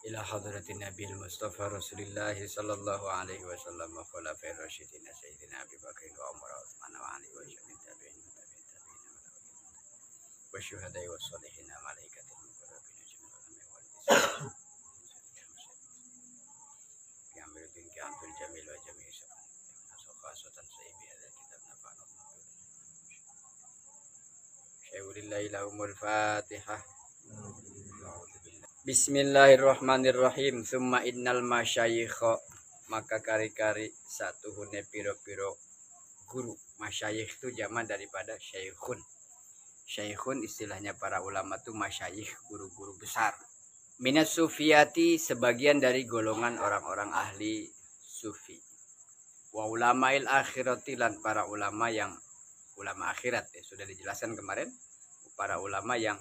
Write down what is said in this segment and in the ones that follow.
ila hadratin Nabil Mustafa Rasulullah sallallahu alaihi wasallam wa khulafa'ir rasyidin sayyidina Abi Bakr wa Umar wa Utsman wa Ali wa jami'in tabi'in wa tabi'in tabi'in wa syuhada'i wa sholihin wa malaikatil muqarrabin wa jami'il ulama wal Amiruddin Ki Abdul Jamil wa jami'i khasatan sayyibi hadzal kitab nafa'ana Syai'ulillahi lahumul Fatihah. Bismillahirrahmanirrahim. Summa innal masyayikha, maka kari-kari satuhune piro-piro guru. Masyayikh itu jamak daripada syaikhun. Syaikhun istilahnya para ulama itu masyayikh, guru-guru besar. Minas sufiyati, sebagian dari golongan orang-orang ahli sufi. Wa ulama'il akhirati, lan para ulama yang ulama akhirat, ya, sudah dijelaskan kemarin, para ulama yang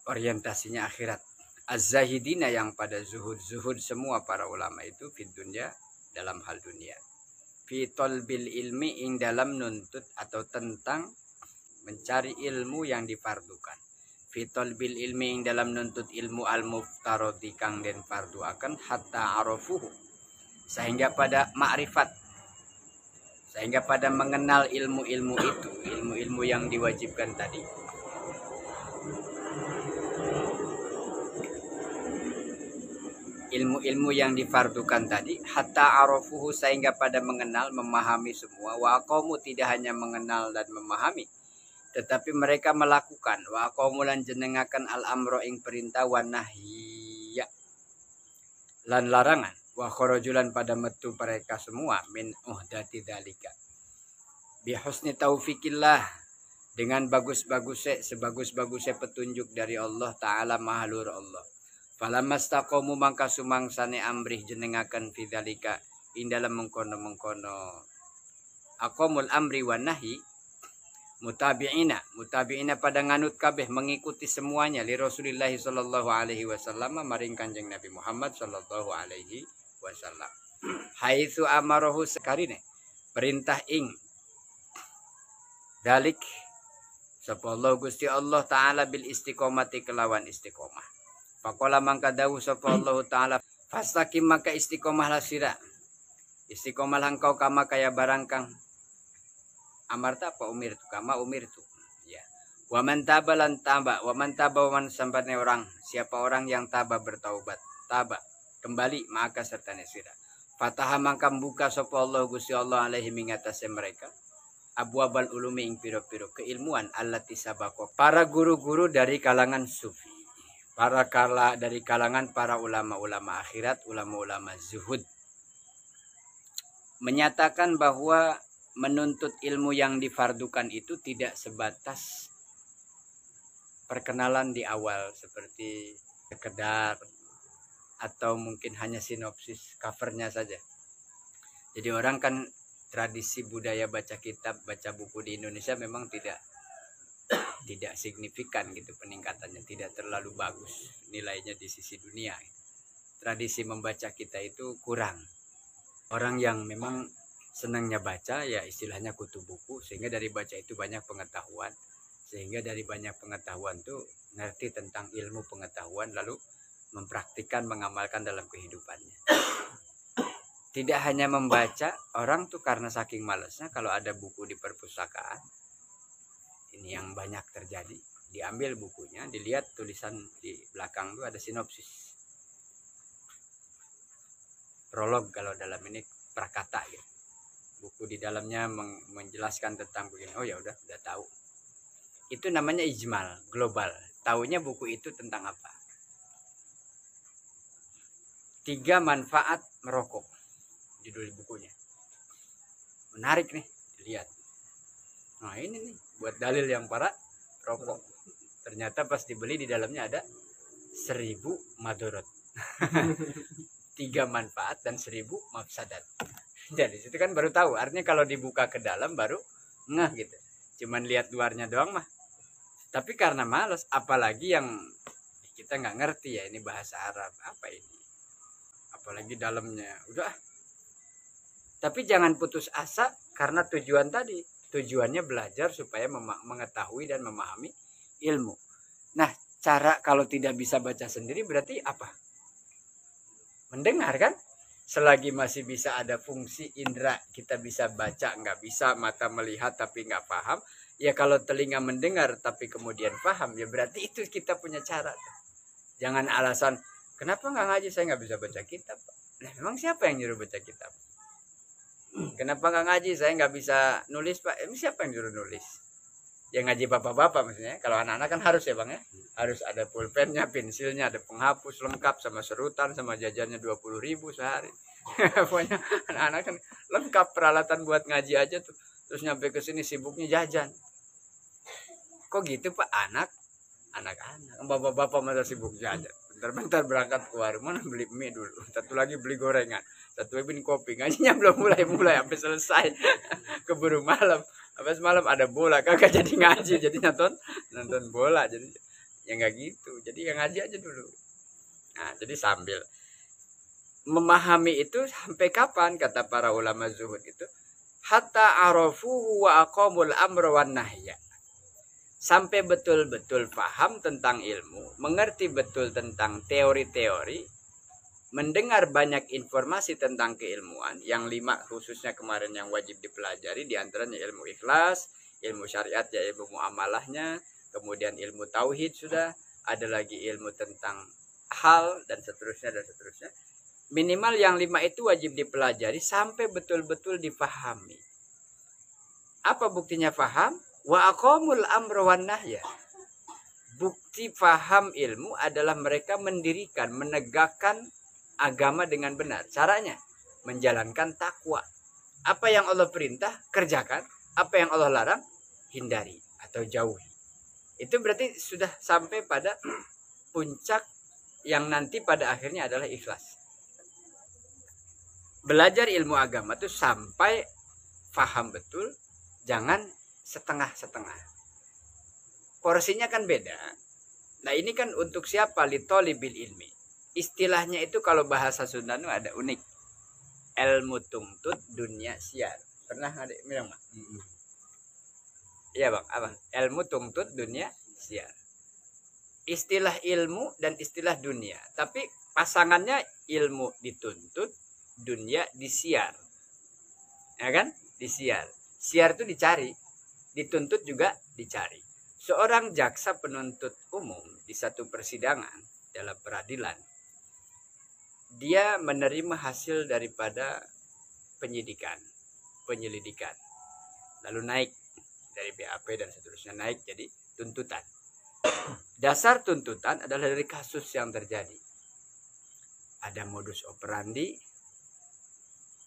orientasinya akhirat. Az-zahidina, yang pada zuhud semua para ulama itu fid dunya, dalam hal dunia. Fi talbil ilmi, ing dalam nuntut atau tentang mencari ilmu yang difardukan. Fi talbil ilmi, ing dalam nuntut ilmu al-muftaradi kang den fardu akan, hatta arafuhu, sehingga pada ma'rifat, sehingga pada mengenal ilmu-ilmu itu, ilmu-ilmu yang diwajibkan tadi. Ilmu-ilmu yang difardukan tadi, hatta arafuhu, sehingga pada mengenal, memahami semua. Wa aqamu, tidak hanya mengenal dan memahami, tetapi mereka melakukan. Wa aqamu, lan jenengaken al-amro, ing perintah, wa nahya, lan larangan. Wa kharajulan, pada metu mereka semua, min uhdati dzalika bi husni taufikillah, dengan sebagus-bagusnya petunjuk dari Allah Ta'ala, mahalur Allah. Falamastaqamu, mangka sumangsane amrih jenengaken fidzalika, ing dalam mengkono-mengkono aqamul amri wa nahi, mutabi'ina pada nganut kabeh, mengikuti semuanya, li Rasulillah sallallahu alaihi wasallam, maring Kanjeng Nabi Muhammad sallallahu alaihi wasallam. Haitsu amarahu, sekarine perintah ing dalik sapa Allah Gusti Allah Ta'ala, bil istiqomati, kelawan istiqomah. Faqala, mangka dawuh sapa Allah Ta'ala, fastaqim, maka istiqomahlah sira, istiqomahlah engkau, kama kaya barang kang amarta apa umirtu, kama umirtu, ya. Wa man taba, lan taba, wa man taba, wa man sampane orang, siapa orang yang taba, bertaubat, taba kembali, maka sertane sira. Fataha, mangka buka sapa Allah Gusti Allah alaihi, mingatase mereka, abwabal ulumi, ing piro-piro keilmuan, allati sabaqo, para guru-guru dari kalangan sufi, dari kalangan para ulama-ulama akhirat, ulama-ulama zuhud, menyatakan bahwa menuntut ilmu yang difardukan itu tidak sebatas perkenalan di awal, seperti sekedar atau mungkin hanya sinopsis covernya saja. Jadi orang kan, tradisi budaya baca kitab, baca buku di Indonesia memang tidak signifikan gitu peningkatannya, tidak terlalu bagus nilainya di sisi dunia. Tradisi membaca kita itu kurang. Orang yang memang senangnya baca, ya istilahnya kutu buku, sehingga dari baca itu banyak pengetahuan, sehingga dari banyak pengetahuan tuh ngerti tentang ilmu pengetahuan, lalu mempraktikkan, mengamalkan dalam kehidupannya. Tidak hanya membaca, orang tuh karena saking malesnya, kalau ada buku di perpustakaan, ini yang banyak terjadi, diambil bukunya, dilihat tulisan di belakang tuh ada sinopsis, prolog kalau dalam ini prakata gitu. Buku di dalamnya menjelaskan tentang begini, oh ya udah tahu. Itu namanya ijmal, global. Taunya buku itu tentang apa? 3 manfaat merokok, judul bukunya. Menarik nih, dilihat. Nah ini nih, buat dalil yang para rokok. Ternyata pas dibeli di dalamnya ada 1000 madorot. 3 manfaat dan 1000 mafsadat. Jadi situ kan baru tahu. Artinya kalau dibuka ke dalam baru ngeh gitu. Cuman lihat luarnya doang mah. Tapi karena males, apalagi yang kita nggak ngerti ya, ini bahasa Arab apa ini, apalagi dalamnya, udah. Tapi jangan putus asa, karena tujuan tadi, tujuannya belajar supaya mengetahui dan memahami ilmu. Nah, cara kalau tidak bisa baca sendiri berarti apa? mendengar kan. Selagi masih bisa ada fungsi indera, kita bisa baca, nggak bisa mata melihat tapi nggak paham. Ya kalau telinga mendengar tapi kemudian paham, ya berarti itu kita punya cara. Jangan alasan, kenapa nggak ngaji, saya nggak bisa baca kitab. Nah, memang siapa yang nyuruh baca kitab? Kenapa nggak ngaji, saya nggak bisa nulis Pak. Siapa yang nyuruh nulis? Yang ngaji bapak-bapak maksudnya. Kalau anak-anak kan harus ya Bang ya. Harus ada pulpennya, pensilnya, ada penghapus lengkap sama serutan sama jajannya 20.000 sehari. Pokoknya anak-anak kan lengkap peralatan buat ngaji aja tuh. Terus nyampe ke sini sibuknya jajan. Kok gitu Pak? Anak-anak. Bapak-bapak masa sibuk jajan. Bentar-bentar berangkat ke warung, mana beli mie dulu. Satu lagi beli gorengan. Satu lagi kopi. Ngajinya belum mulai sampai selesai. Keburu malam. Habis malam ada bola, kagak jadi ngaji, jadi nonton bola, jadi ya nggak gitu, jadi yang ngaji aja dulu. Nah, jadi sambil memahami itu sampai kapan, kata para ulama zuhud itu, hatta arafuhu wa aqamul amra wan nahya. Sampai betul-betul paham tentang ilmu, mengerti betul tentang teori-teori, mendengar banyak informasi tentang keilmuan, yang 5 khususnya kemarin yang wajib dipelajari, diantaranya ilmu ikhlas, ilmu syariat ya ilmu muamalahnya, kemudian ilmu tauhid sudah, ada lagi ilmu tentang hal dan seterusnya. Minimal yang 5 itu wajib dipelajari sampai betul-betul dipahami. Apa buktinya paham? Wa aqamul amra wan nahya. Bukti paham ilmu adalah mereka mendirikan, menegakkan agama dengan benar. Caranya menjalankan takwa. Apa yang Allah perintah, kerjakan. Apa yang Allah larang, hindari atau jauhi. Itu berarti sudah sampai pada puncak yang nanti pada akhirnya adalah ikhlas. Belajar ilmu agama itu sampai paham betul, jangan setengah-setengah. Porsinya kan beda. Nah ini kan untuk siapa? Litolibil ilmi. Istilahnya itu kalau bahasa Sunda itu ada unik. Ilmu tungtut dunia siar. Pernah ada bilang Bang? Iya Bang, apa? Ilmu tungtut dunia siar. Istilah ilmu dan istilah dunia. Tapi pasangannya ilmu dituntut, dunia disiar. Ya kan? Disiar. Siar itu dicari. Dituntut juga dicari. Seorang jaksa penuntut umum di satu persidangan dalam peradilan, dia menerima hasil daripada penyelidikan, lalu naik dari BAP dan seterusnya, naik jadi tuntutan. Dasar tuntutan adalah dari kasus yang terjadi. Ada modus operandi,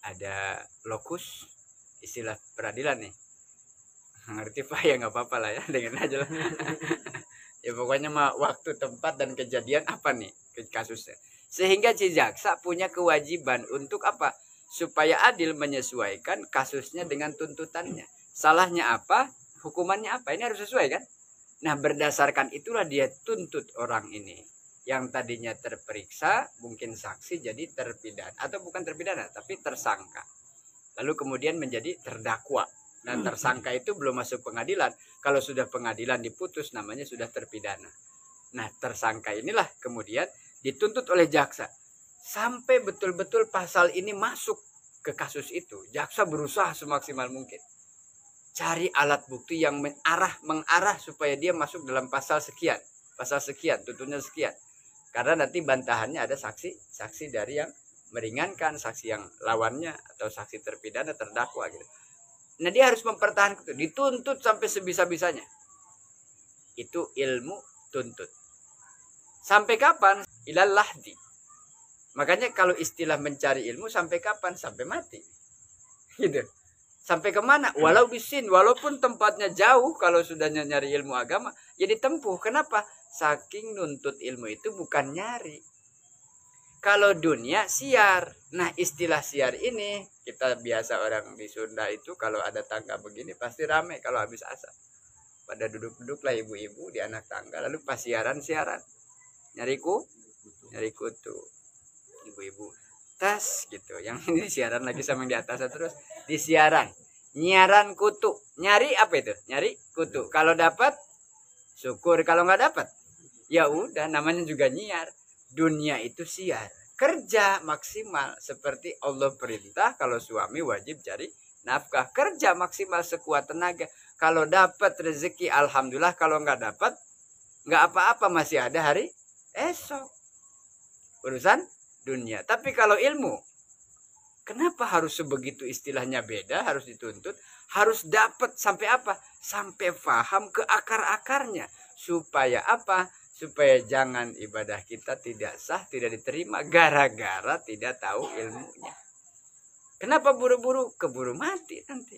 ada lokus, istilah peradilan nih. Ngerti Pak ya, nggak apa-apa lah ya, dengerin aja lah. Ya pokoknya mah waktu, tempat dan kejadian apa nih kasusnya. Sehingga si jaksa punya kewajiban untuk apa? Supaya adil menyesuaikan kasusnya dengan tuntutannya. Salahnya apa? Hukumannya apa? Ini harus sesuai kan? Nah berdasarkan itulah dia tuntut orang ini. Yang tadinya terperiksa, mungkin saksi jadi terpidana. Atau bukan terpidana, tapi tersangka. Lalu kemudian menjadi terdakwa. Nah tersangka itu belum masuk pengadilan. Kalau sudah pengadilan diputus namanya sudah terpidana. Nah tersangka inilah kemudian dituntut oleh jaksa sampai betul-betul pasal ini masuk ke kasus itu. Jaksa berusaha semaksimal mungkin cari alat bukti yang mengarah supaya dia masuk dalam pasal sekian, tuntutannya sekian. Karena nanti bantahannya ada saksi dari yang meringankan, saksi yang lawannya atau saksi terpidana, terdakwa gitu. Nah dia harus mempertahankan itu, dituntut sampai sebisa-bisanya. Itu ilmu tuntut. Sampai kapan? Ilal lahdi. Makanya kalau istilah mencari ilmu sampai kapan? Sampai mati. Gitu. Sampai kemana? Walau bisin, walaupun tempatnya jauh, kalau sudah nyari ilmu agama, ya ditempuh. Kenapa? Saking nuntut ilmu itu bukan nyari. Kalau dunia siar. Nah istilah siar ini, kita biasa orang di Sunda itu kalau ada tangga begini pasti rame kalau habis asar. Pada duduk-duduk lah ibu-ibu di anak tangga, lalu pas siaran. Nyari kutu. Ibu-ibu tas gitu. Yang ini siaran lagi sama yang di atas terus. Di siaran. Nyiaran kutu. Nyari apa itu? Nyari kutu. Kalau dapat syukur, kalau nggak dapat ya udah namanya juga nyiar. Dunia itu siar. kerja maksimal seperti Allah perintah. Kalau suami wajib cari nafkah, kerja maksimal sekuat tenaga. Kalau dapat rezeki alhamdulillah, kalau nggak dapat nggak apa-apa, masih ada hari esok, urusan dunia. Tapi kalau ilmu, kenapa harus sebegitu istilahnya beda, harus dituntut, harus dapat sampai apa? Sampai paham ke akar-akarnya. Supaya apa? Supaya jangan ibadah kita tidak sah, tidak diterima gara-gara tidak tahu ilmunya. Kenapa buru-buru? Keburu mati nanti.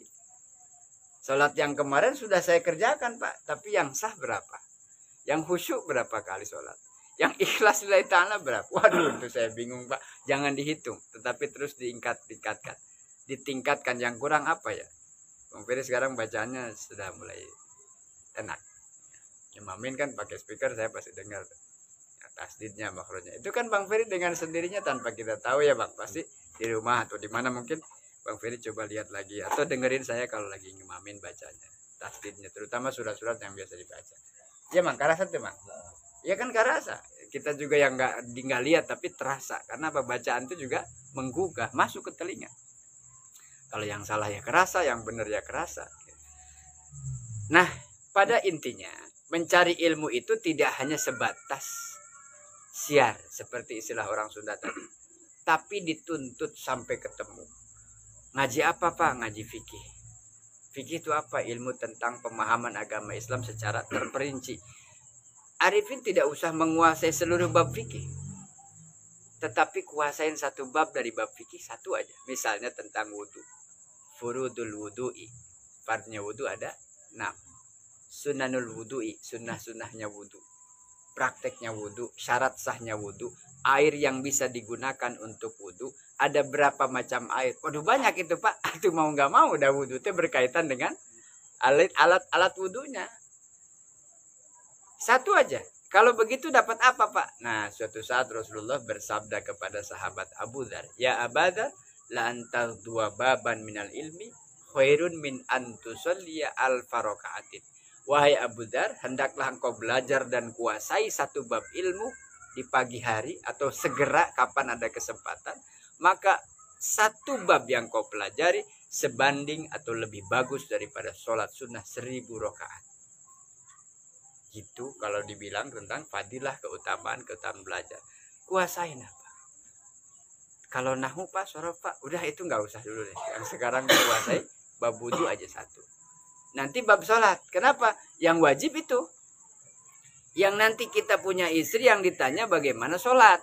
Sholat yang kemarin sudah saya kerjakan, Pak, tapi yang sah berapa? Yang khusyuk berapa kali sholat? Yang ikhlas lillahi ta'ala berapa? Waduh, itu saya bingung, Pak. Jangan dihitung, tetapi terus ditingkatkan. Ditingkatkan. Yang kurang apa ya? Bang Ferry sekarang bacaannya sudah mulai enak. Imamin kan pakai speaker, saya pasti dengar. Ya, tasdidnya, makronya. Itu kan Bang Ferry dengan sendirinya tanpa kita tahu ya, Bang. Pasti di rumah atau di mana mungkin Bang Ferry coba lihat lagi. Atau dengerin saya kalau lagi ngimamin bacanya. Tasdidnya, terutama surat-surat yang biasa dibaca. Ya, Bang, karasa tuh, Bang. Ya kan karasa. Kita juga yang nggak lihat tapi terasa. Karena apa? Bacaan itu juga menggugah, masuk ke telinga. Kalau yang salah ya kerasa, yang benar ya kerasa. Nah, pada intinya mencari ilmu itu tidak hanya sebatas siar seperti istilah orang Sunda tadi, tapi dituntut sampai ketemu. Ngaji apa, Pak? Ngaji fikih. Fikih itu apa? Ilmu tentang pemahaman agama Islam secara terperinci. Arifin tidak usah menguasai seluruh bab fikih, tetapi kuasain satu bab dari bab fikih, satu aja. Misalnya tentang wudhu. Furudul wudhu'i, fardnya wudhu ada 6. Sunanul wudhu'i, sunnah-sunnahnya wudhu. Prakteknya wudhu, syarat sahnya wudhu. Air yang bisa digunakan untuk wudhu, ada berapa macam air? Waduh, banyak itu, Pak. Itu mau nggak mau udah wudhu itu berkaitan dengan alat wudhunya. Satu aja. Kalau begitu dapat apa, Pak? Nah, suatu saat Rasulullah bersabda kepada sahabat Abu Dzar, "Ya Abu Dzar, la antal dua baban minal ilmi khairun min antusolliya al farokaatin." Wahai Abu Dzar, hendaklah engkau belajar dan kuasai satu bab ilmu di pagi hari atau segera kapan ada kesempatan. Maka satu bab yang kau pelajari sebanding atau lebih bagus daripada sholat sunnah 1000 rakaat. Gitu kalau dibilang tentang fadilah, keutamaan belajar. Kuasain apa? Kalau nahu, Pak, sorof, Pak, udah itu nggak usah dulu deh. Yang sekarang dikuasai bab wudu aja satu. Nanti bab sholat. Kenapa? Yang wajib itu. Yang nanti kita punya istri yang ditanya bagaimana sholat,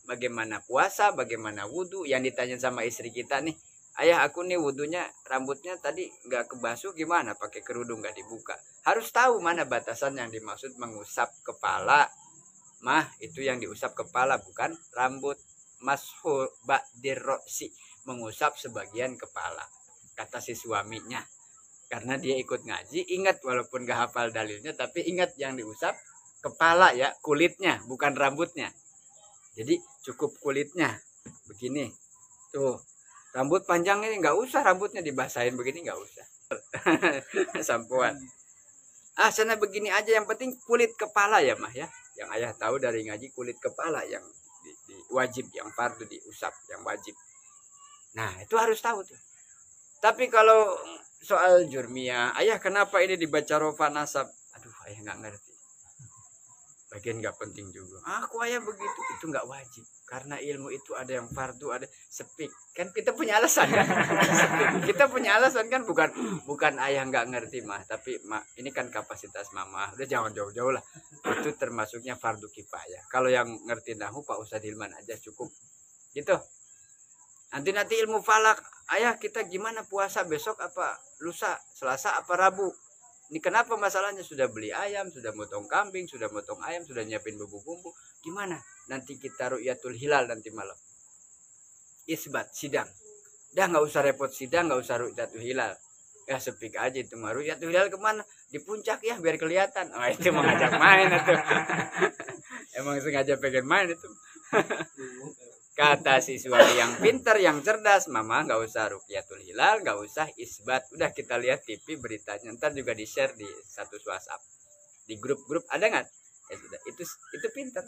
bagaimana puasa, bagaimana wudu. Yang ditanya sama istri kita nih, ayah aku nih wudunya rambutnya tadi nggak kebasuh gimana? Pakai kerudung nggak dibuka. Harus tahu mana batasan yang dimaksud mengusap kepala. Mah, itu yang diusap kepala bukan rambut. Mashu ba'dir ro'si, mengusap sebagian kepala. Kata si suaminya. Karena dia ikut ngaji, ingat walaupun gak hafal dalilnya, tapi ingat yang diusap kepala ya, kulitnya, bukan rambutnya. Jadi cukup kulitnya. Begini. Tuh, rambut panjang ini nggak usah rambutnya dibasahin begini, nggak usah. Sampuan. Sana begini aja, yang penting kulit kepala ya, Mah ya. Yang ayah tahu dari ngaji, kulit kepala yang wajib, yang fardu diusap, yang wajib. Nah, itu harus tahu tuh. Tapi kalau soal jurmiyah, ayah kenapa ini dibaca rofa nasab? Aduh, ayah nggak ngerti. Bagian nggak penting juga. Aku ayah begitu, itu nggak wajib. Karena ilmu itu ada yang fardu, ada sepik. Kan kita punya alasan kan? Kita punya alasan kan, bukan ayah nggak ngerti, Mah. Tapi ini kan kapasitas mama. Udah jangan jauh-jauh lah. Itu termasuknya fardu kifayah. Kalau yang ngerti nahu, Pak Ustadz Hilman aja cukup. Gitu. Nanti ilmu falak, ayah kita gimana puasa besok apa lusa, Selasa apa Rabu? Ini kenapa masalahnya? Sudah beli ayam, sudah motong kambing, sudah motong ayam, sudah nyiapin bumbu-bumbu. Gimana? Nanti kita ru'yatul hilal nanti malam. Isbat, sidang. Dah nggak usah repot sidang, nggak usah ru'yatul hilal. Ya sepik aja itu mah. Ru'yatul hilal kemana? Di puncak ya biar kelihatan. Oh, itu mengajak main itu. Emang sengaja pengen main itu. Kata si suami yang pintar, yang cerdas, mama nggak usah ruqyatul hilal, nggak usah isbat, udah kita lihat TV beritanya, ntar juga di share di status WhatsApp, di grup-grup ada nggak? Ya sudah, itu pintar.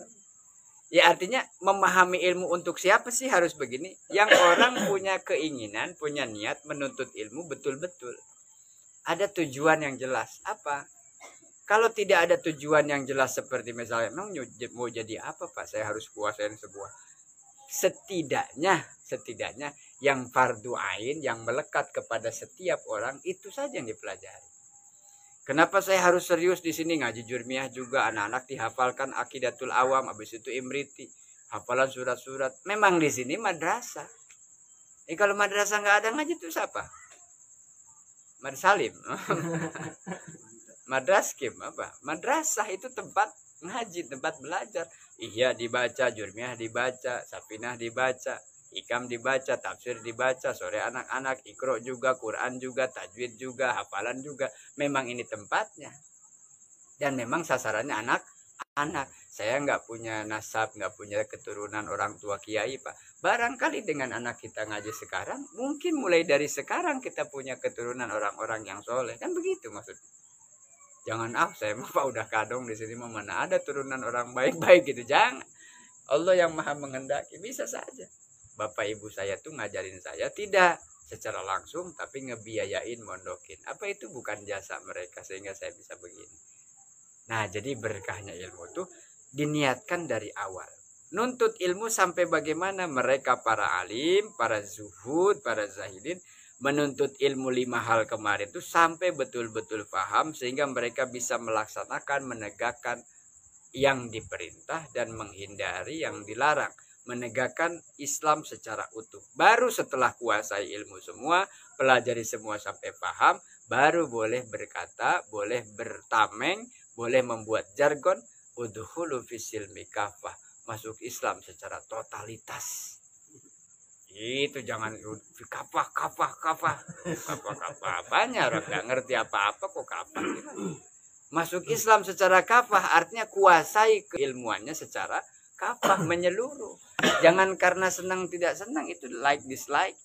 Ya artinya memahami ilmu untuk siapa sih harus begini? Yang orang punya keinginan, punya niat menuntut ilmu betul-betul. Ada tujuan yang jelas. Apa? Kalau tidak ada tujuan yang jelas seperti misalnya, emang mau jadi apa Pak? Saya harus kuasain sebuah. Setidaknya yang fardu ain, yang melekat kepada setiap orang, itu saja yang dipelajari. Kenapa saya harus serius di sini ngaji jurmiyah juga, anak-anak dihafalkan akidatul awam, habis itu imriti, hafalan surat-surat. Memang di sini madrasah. Kalau madrasah nggak ada ngaji itu siapa? Madsalim. Madraskim apa? Madrasah itu tempat ngaji, tempat belajar. Ihya dibaca, jurmiyah dibaca, sapinah dibaca, hikam dibaca, tafsir dibaca, sore anak-anak, ikro juga, Quran juga, tajwid juga, hafalan juga. Memang ini tempatnya. Dan memang sasarannya anak-anak. Saya nggak punya nasab, nggak punya keturunan orang tua kiai, Pak. Barangkali dengan anak kita ngaji sekarang, mungkin mulai dari sekarang kita punya keturunan orang-orang yang soleh. Kan begitu maksudnya. Jangan saya mah Pak udah kadung di sini, mana ada turunan orang baik-baik gitu. Jangan. Allah yang maha menghendaki, bisa saja. Bapak ibu saya tuh ngajarin saya tidak secara langsung, tapi ngebiayain, mondokin. Apa itu bukan jasa mereka sehingga saya bisa begini? Nah, jadi berkahnya ilmu tuh diniatkan dari awal. Nuntut ilmu sampai bagaimana mereka para alim, para zuhud, para zahidin menuntut ilmu 5 hal kemarin itu sampai betul-betul paham sehingga mereka bisa melaksanakan, menegakkan yang diperintah dan menghindari yang dilarang, menegakkan Islam secara utuh. Baru setelah kuasai ilmu semua, pelajari semua sampai paham, baru boleh berkata, boleh bertameng, boleh membuat jargon, udkhulu fisilmi kafah, masuk Islam secara totalitas. Itu jangan kafah apanya, orang nggak ngerti apa-apa kok kafah. Masuk Islam secara kafah artinya kuasai keilmuannya secara kafah, menyeluruh. Jangan karena senang tidak senang, itu like dislike.